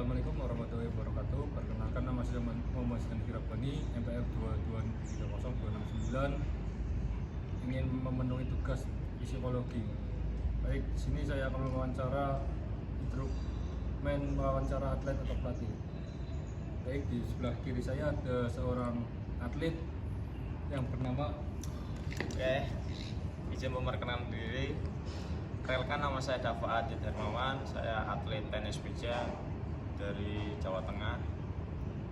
Assalamualaikum warahmatullahi wabarakatuh. Perkenalkan, nama saya Muhammad Sandi Kirabani, MPF 2230269, ingin memenuhi tugas psikologi. Baik, di sini saya akan mewawancara atlet atau pelatih. Baik, di sebelah kiri saya ada seorang atlet yang bernama. Oke, izin memperkenalkan diri. Perkenalkan, nama saya Dava Adit Hermawan. Saya atlet tenis meja dari Jawa Tengah.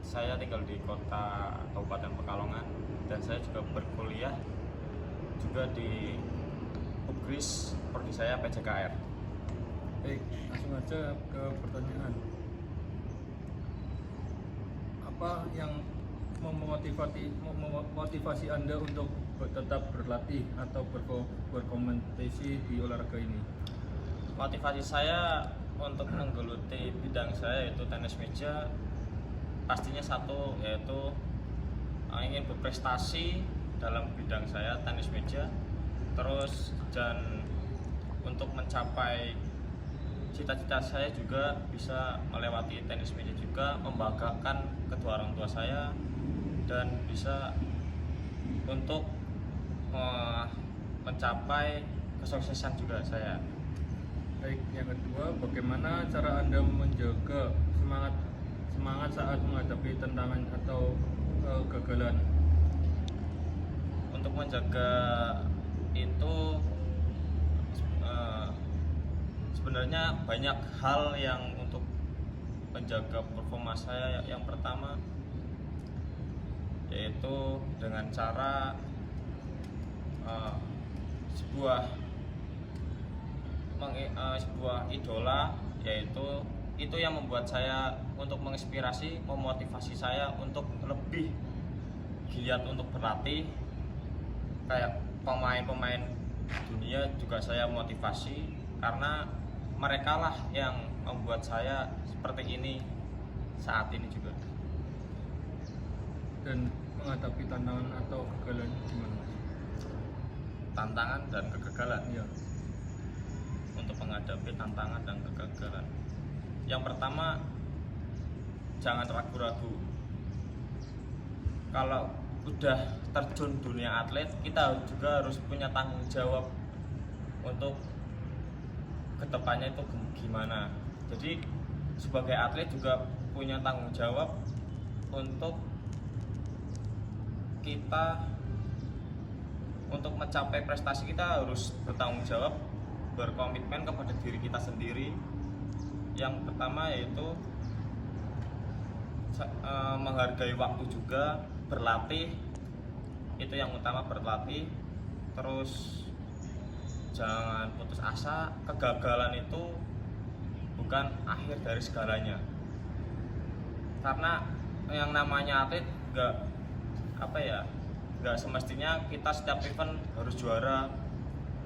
Saya tinggal di kota Kabupaten Pekalongan dan saya juga berkuliah juga di UGRIS, prodi saya PJKR. Baik, langsung aja ke pertanyaan. Apa yang memotivasi Anda untuk tetap berlatih atau berkompetisi di olahraga ini? Motivasi saya untuk menggeluti bidang saya yaitu tenis meja, pastinya satu yaitu ingin berprestasi dalam bidang saya tenis meja, terus dan untuk mencapai cita-cita saya juga bisa melewati tenis meja juga, membanggakan kedua orang tua saya dan bisa untuk mencapai kesuksesan juga saya. Baik, yang kedua, bagaimana cara Anda menjaga semangat saat menghadapi tantangan atau kegagalan? Untuk menjaga itu sebenarnya banyak hal yang untuk menjaga performa saya. Yang pertama yaitu dengan cara sebuah idola, yaitu itu yang membuat saya untuk menginspirasi, memotivasi saya untuk lebih giat untuk berlatih. Kayak pemain-pemain dunia juga saya motivasi karena mereka lah yang membuat saya seperti ini saat ini juga. Dan menghadapi tantangan atau kegagalan gimana? Tantangan dan kegagalan. Ya. Untuk menghadapi tantangan dan kegagalan, yang pertama, jangan ragu-ragu. Kalau udah terjun dunia atlet, kita juga harus punya tanggung jawab untuk kedepannya itu gimana. Jadi sebagai atlet juga punya tanggung jawab untuk kita, untuk mencapai prestasi kita harus bertanggung jawab, berkomitmen kepada diri kita sendiri. Yang pertama yaitu menghargai waktu juga, berlatih, itu yang utama, berlatih. Terus jangan putus asa, kegagalan itu bukan akhir dari segalanya. Karena yang namanya atlet nggak semestinya kita setiap event harus juara.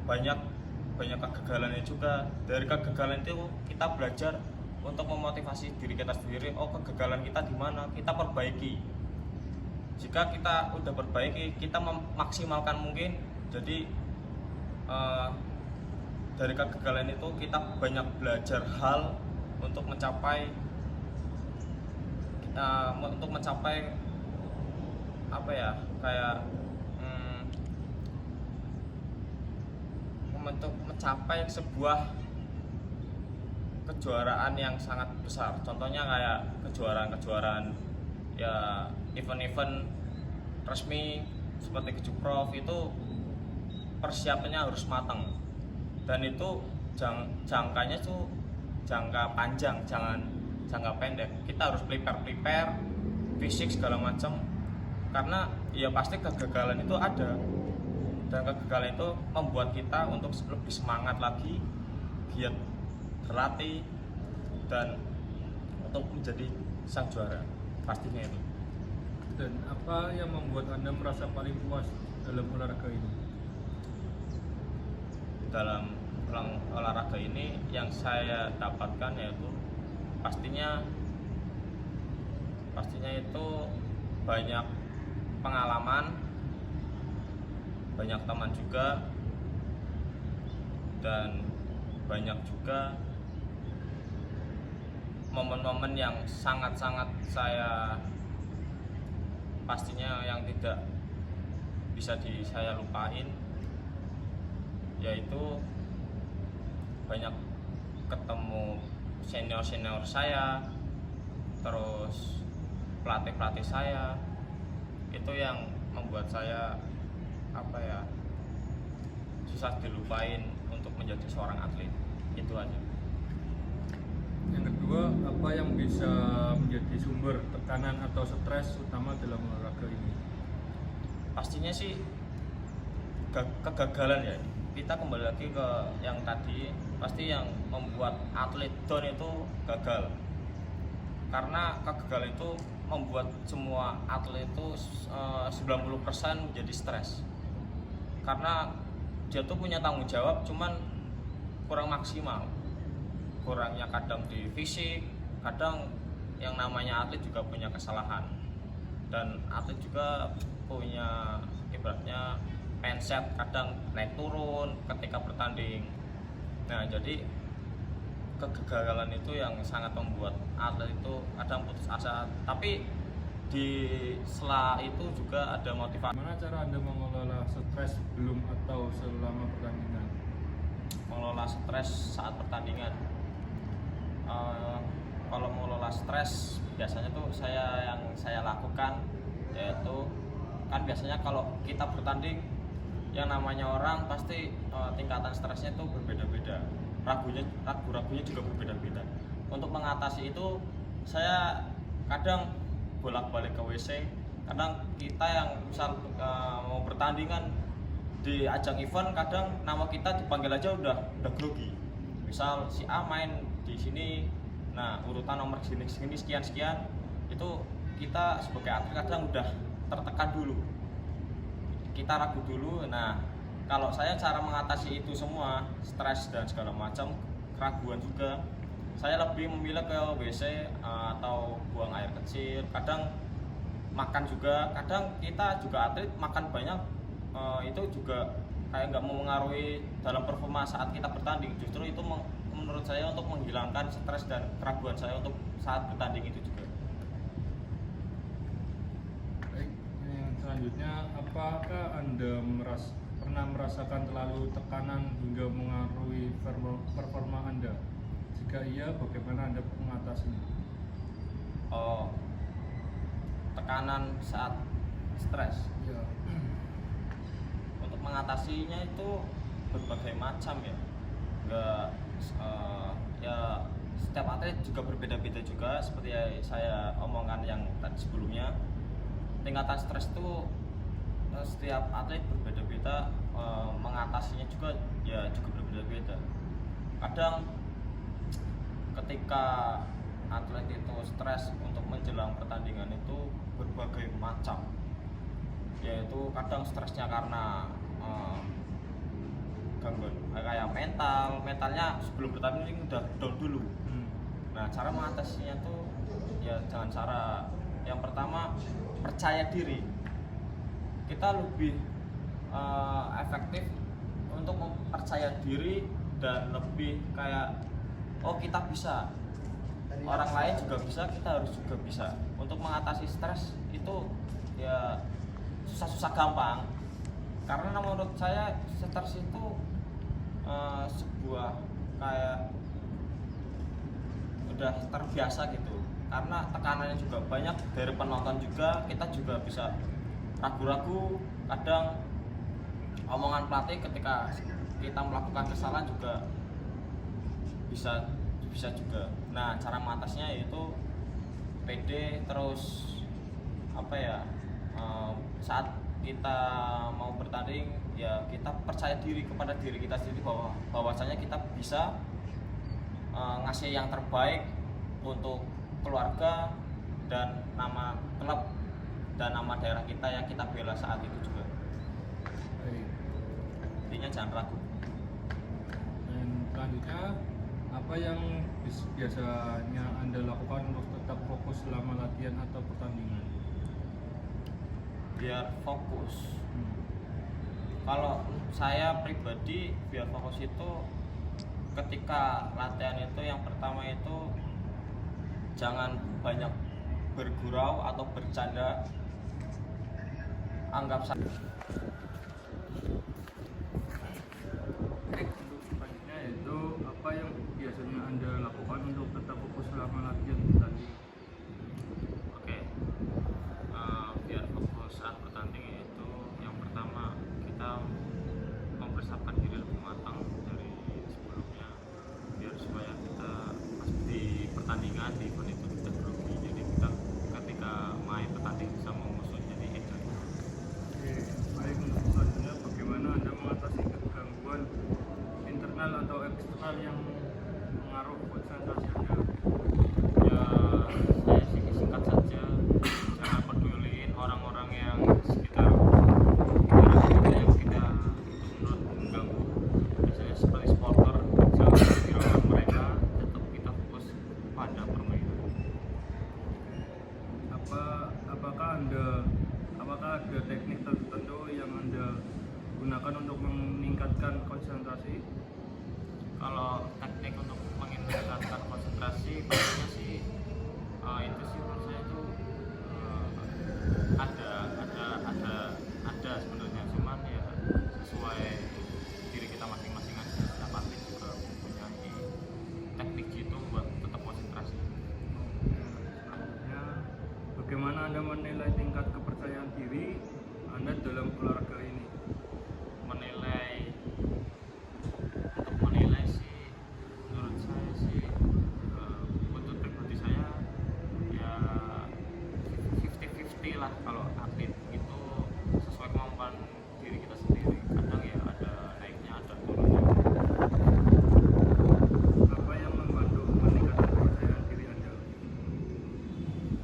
Banyak kegagalannya juga. Dari kegagalan itu kita belajar untuk memotivasi diri kita sendiri. Oh, kegagalan kita di mana, kita perbaiki. Jika kita udah perbaiki, kita memaksimalkan mungkin. Jadi dari kegagalan itu kita banyak belajar hal untuk mencapai untuk mencapai sebuah kejuaraan yang sangat besar. Contohnya kayak kejuaraan ya, event-event resmi seperti Kejuprov, itu persiapannya harus matang, dan itu jangkanya tuh jangka panjang, jangan jangka pendek. Kita harus prepare fisik segala macam, karena ya pasti kegagalan itu ada, dan kegagalan itu membuat kita untuk lebih semangat lagi, giat berlatih, dan untuk menjadi sang juara pastinya itu. Dan apa yang membuat Anda merasa paling puas dalam olahraga ini? Dalam olahraga ini yang saya dapatkan yaitu pastinya itu banyak pengalaman, banyak teman juga, dan banyak juga momen-momen yang sangat-sangat saya pastinya yang tidak bisa saya lupain, yaitu banyak ketemu senior-senior saya, terus pelatih-pelatih saya, itu yang membuat saya susah dilupain untuk menjadi seorang atlet. Itu aja. Yang kedua, apa yang bisa menjadi sumber tekanan atau stres utama dalam olahraga ini? Pastinya sih kegagalan ya. Kita kembali lagi ke yang tadi, pasti yang membuat atlet down itu gagal. Karena kegagalan itu membuat semua atlet itu 90% menjadi stres. Karena dia tuh punya tanggung jawab cuman kurang maksimal. Kurangnya kadang di fisik, kadang yang namanya atlet juga punya kesalahan, dan atlet juga punya ibaratnya mindset kadang naik turun ketika bertanding. Nah, jadi kegagalan itu yang sangat membuat atlet itu kadang putus asa, tapi di sela itu juga ada motivasi. Gimana cara Anda mengelola stres sebelum atau selama pertandingan? Mengelola stres saat pertandingan, kalau mengelola stres biasanya tuh yang saya lakukan yaitu, kan biasanya kalau kita bertanding yang namanya orang pasti tingkatan stresnya itu berbeda-beda, ragu-ragunya juga berbeda-beda. Untuk mengatasi itu saya kadang bolak-balik ke WC. Kadang kita yang misal mau bertandingan di ajang event, kadang nama kita dipanggil aja udah grogi. Misal si A main di sini, nah urutan nomor segini sekian, itu kita sebagai atlet kadang udah tertekan dulu, kita ragu dulu. Nah, kalau saya cara mengatasi itu semua, stres dan segala macam, keraguan juga, saya lebih memilih ke WC atau buang air kecil. Kadang makan juga, kadang kita juga atlet makan banyak, itu juga kayak nggak mempengaruhi dalam performa saat kita bertanding. Justru itu menurut saya untuk menghilangkan stres dan keraguan saya untuk saat bertanding itu juga. Baik, yang selanjutnya, apakah Anda pernah merasakan terlalu tekanan hingga mengaruhi performa Anda? Jika iya, bagaimana Anda mengatasinya? Tekanan saat stres. Ya. Untuk mengatasinya itu berbagai macam ya. Ya setiap atlet juga berbeda-beda juga, seperti saya omongkan yang tadi sebelumnya. Tingkatan stres itu setiap atlet berbeda-beda, mengatasinya juga berbeda-beda. Kadang ketika atlet itu stres untuk menjelang pertandingan itu berbagai macam, yaitu kadang stresnya karena gangguan kayak mentalnya sebelum bertanding udah down dulu. Nah, cara mengatasinya tuh ya jangan cara yang pertama, percaya diri. Kita lebih efektif untuk mempercaya diri dan lebih kayak, oh kita bisa, orang lain juga bisa, kita harus juga bisa. Untuk mengatasi stres itu ya susah-susah gampang, karena menurut saya stres itu sebuah kayak udah terbiasa gitu, karena tekanannya juga banyak dari penonton juga. Kita juga bisa ragu-ragu, kadang omongan pelatih ketika kita melakukan kesalahan juga bisa juga. Nah, cara mengatasinya yaitu pede, terus saat kita mau bertanding ya kita percaya diri kepada diri kita sendiri bahwasanya kita bisa ngasih yang terbaik untuk keluarga dan nama klub dan nama daerah kita yang kita bela saat itu juga. Baik. Intinya jangan ragu. Dan selanjutnya, apa yang biasanya Anda lakukan untuk tetap fokus selama latihan atau pertandingan? Biar fokus. Kalau saya pribadi biar fokus itu ketika latihan itu yang pertama itu jangan banyak bergurau atau bercanda, anggap saja. Untuk selanjutnya yaitu apa yang biasanya Anda lakukan untuk tetap fokus selama latihan tadi? Oke, biar fokus saat bertanding yaitu yang pertama kita mempersiapkan diri lebih matang dari sebelumnya, biar supaya kita pas di pertandingan di event itu tidak grogi, jadi kita ketika main bertanding bisa mengusung jadi enjoy. Oke, baik. Untuk selanjutnya, bagaimana Anda mengatasi gangguan internal atau eksternal yang mengaruh konsentrasi Anda? Ya, saya sih singkat saja, jangan peduliin orang-orang yang sekitar kita yang kita itu menurut mengganggu. Biasanya seperti supporter, jangan hiraukan mereka, tetap kita fokus pada permainan. Apakah ada teknik tertentu yang Anda gunakan untuk meningkatkan konsentrasi? Kalau teknik untuk meningkatkan konsentrasi pastinya sih itu sih menurut saya itu ada sebenarnya, cuman ya sesuai diri kita masing-masing aja. Setiap atlet juga mempunyai teknik jitu buat tetap konsentrasi. Selanjutnya, bagaimana Anda menilai tingkat kepercayaan diri Anda dalam olahraga ini? Untuk menilai sih, menurut saya sih untuk pribadi saya ya 50-50 lah. Kalau atlet itu sesuai kemampuan diri kita sendiri, kadang ya ada naiknya ada turunnya. Apa yang membantu meningkatkan kepercayaan diri Anda?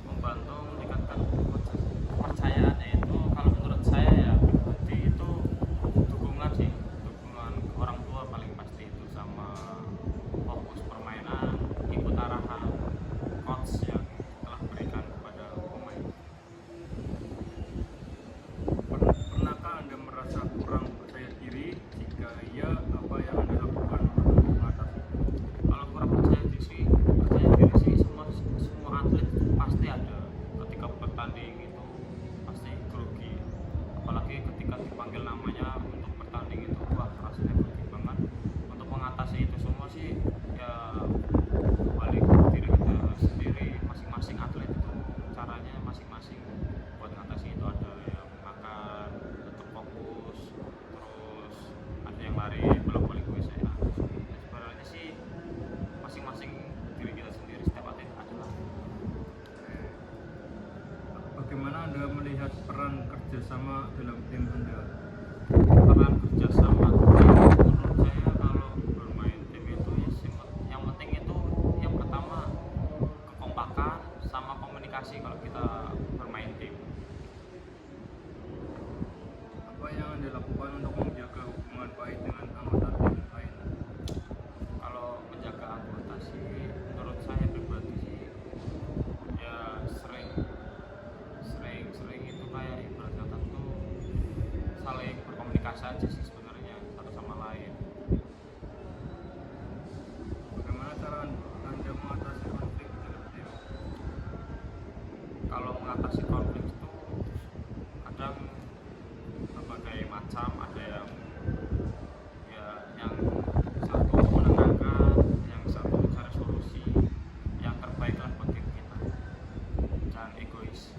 Membantu meningkatkan kepercayaan itu kalau menurut saya ya pribadi itu dukungan sih, dukungan orang tua paling pasti itu, sama fokus permainan, ikut arahan coach yang telah berikan kepada pemain. Pernahkah Anda merasa kurang percaya diri? Jika iya, apa yang Anda lakukan untuk mengatasi? Kalau kurang percaya diri sih semua atlet pasti ada. Ketika bertanding itu pasti grogi, apalagi ketika dipanggil namanya untuk bertanding itu, wah rasanya grogi banget. Untuk mengatasi itu semua sih ya balik ke diri kita sendiri, masing-masing atlet itu caranya masing-masing buat mengatasi itu. Ada yang makan tetap fokus, terus ada yang lari bolak-balik WC. Sebenarnya sih masing-masing diri kita sendiri, setiap atlet adalah. Bagaimana Anda melihat peran kerjasama dalam tim Anda? Peran kerjasama menurut saya kalau bermain tim itu ya yang penting itu yang pertama kekompakan sama komunikasi kalau kita bermain tim. Apa yang Anda lakukan untuk menjaga hubungan baik dengan anggota tim lain? Kalau menjaga anggota sih menurut saya pribadi sih ya sering itu kayak ibarat kata tuh saling berkomunikasi aja sih sebenarnya satu sama lain. Bagaimana cara Anda mengatasi konflik dalam tim? Kalau mengatasi konflik itu kadang berbagai macam, ada yang satu menenangkan, yang satu cari solusi yang terbaik lah buat tim kita, jangan egois.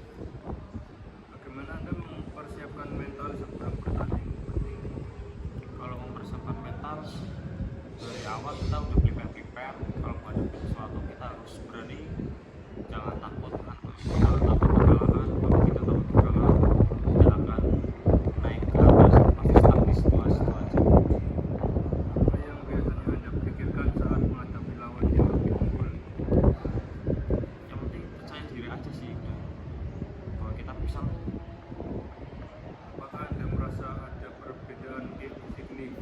Bagaimana Anda mempersiapkan mental sebelum bertanding? Kalau mempersiapkan mental dari awal kita udah prepare. Kalau menghadapi sesuatu kita harus berani, jangan takut kegagalan. Kalau kita takut kegagalan tidak akan naik ke atas, pasti stuck di situasi itu aja. Apa yang biasanya Anda pikirkan saat menghadapi lawan yang lebih unggul? Yang penting percaya diri aja sih, kalau kita bisa. Apakah Anda merasa ada perbedaan signifikan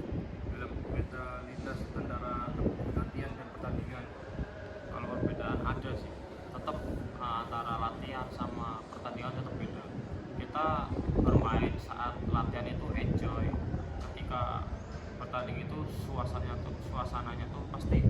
dalam mentalitas antara latihan dan pertandingan? Kalau perbedaan ada sih, tetap antara latihan sama pertandingan tetap beda. Kita bermain saat latihan itu enjoy, ketika bertanding itu suasananya tuh pasti